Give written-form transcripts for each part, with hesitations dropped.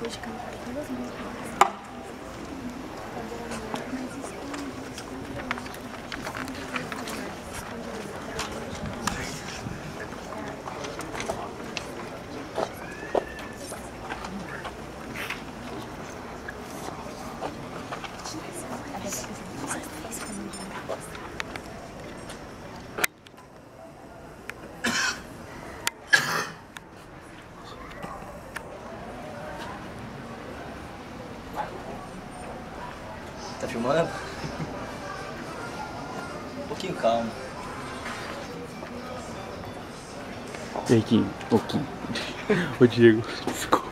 depois de cantar todas as músicas. Tá filmando? Um pouquinho calmo. E aí, Kim? Ô, Kim. Ô, Diego, desculpa.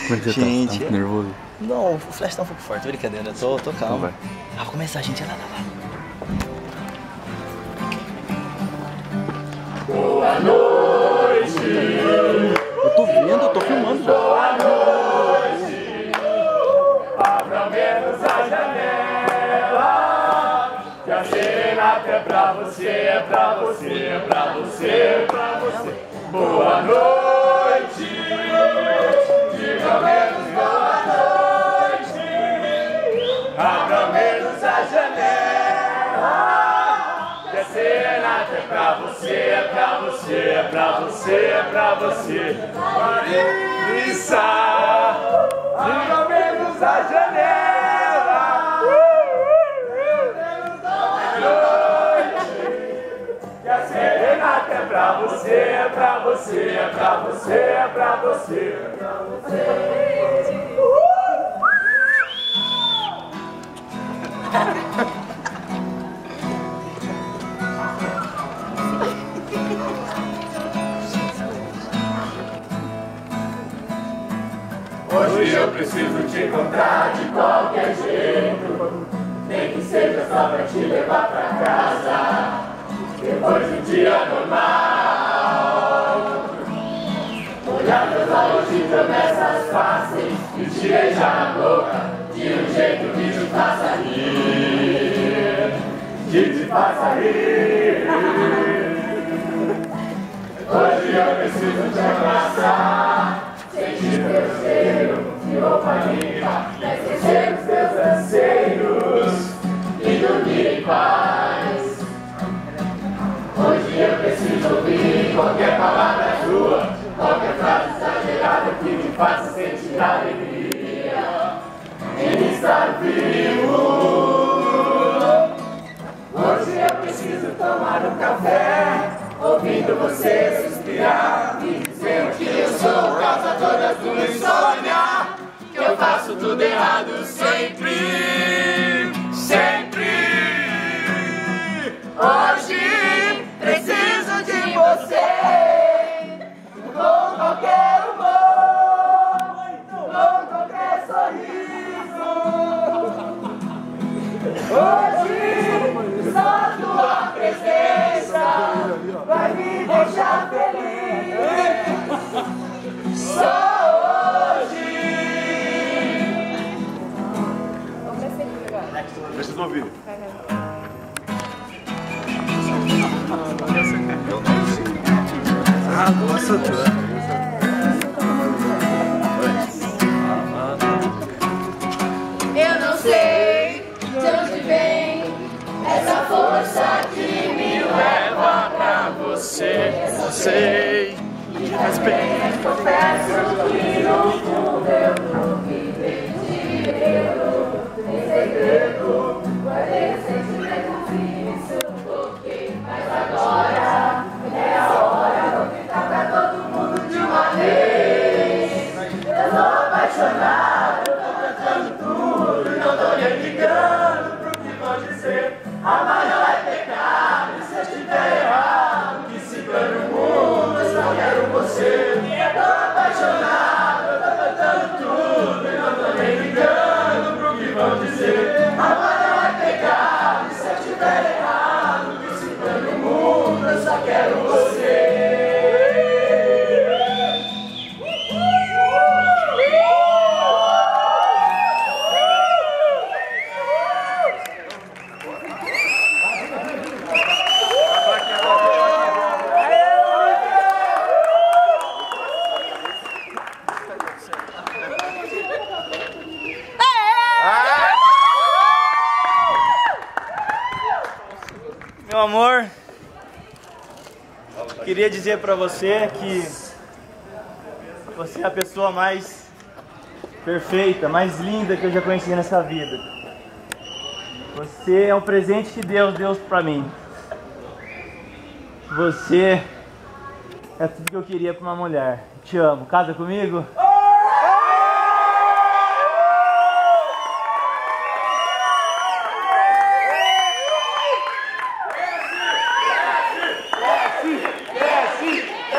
Como é que você Gente, tá? Tá nervoso? Não, o flash tá um pouco forte, brincadeira. Tô calmo. Vai. Ah, vou começar, gente. Lá. Boa noite. Eu tô vendo, eu tô filmando já. Boa noite. Abra menos a janela, que a serenata é pra você, é pra você, é pra você, é pra você. Boa noite. Diga menos boa noite. Abra menos a janela, que a serenata é pra você, é pra você, é pra você, é pra você. Marisa, diga menos a janela. Que a serenata é pra você, é pra você, é pra você, é pra você, é pra você. Hoje eu preciso te encontrar de qualquer jeito, nem que seja só pra te levar pra casa, depois de um dia normal. Olhar meus olhos de promessas fáceis e te beijar na boca de um jeito que te faça rir, que te faça rir. Hoje eu preciso te abraçar, sentir teu cheiro de roupa limpa, esquecer os teus anseios e dormir em paz. Hoje eu preciso ouvir qualquer palavra sua, qualquer frase exagerada que me faça sentir alegria em estar vivo. Hoje eu preciso tomar um café, ouvindo você suspirar, me dizendo que eu sou o causador da tua insônia, que eu faço tudo errado sempre, sempre. Hoje preciso de você, com qualquer humor, com qualquer sorriso. Hoje só tua presença vai me deixar feliz. Só hoje. Vamos pra seguir agora. Deixa eu ouvir. Ah, nossa, Eu não sei de onde vem essa força que me leva pra você. Não sei, me faz bem. Confesso que no fundo eu duvidei de medo, em segredo, guardei o sentimento disso, porque mas agora é a hora, vou gritar pra todo mundo de uma vez. Eu tô apaixonado, Tô cantando tudo e não tô nem ligando pro que vão dizer. Amar não é pecado, e se eu estiver errado, que se dane o mundo, eu só quero você. eu tô apaixonado, Eu tô cantando amor, queria dizer pra você que você é a pessoa mais perfeita, mais linda que eu já conheci nessa vida. Você é um presente que Deus deu pra mim. Você é tudo que eu queria pra uma mulher. Te amo. Casa comigo?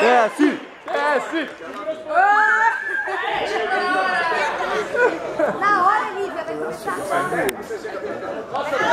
Desce! Desce! Na hora, Lívia, vai começar a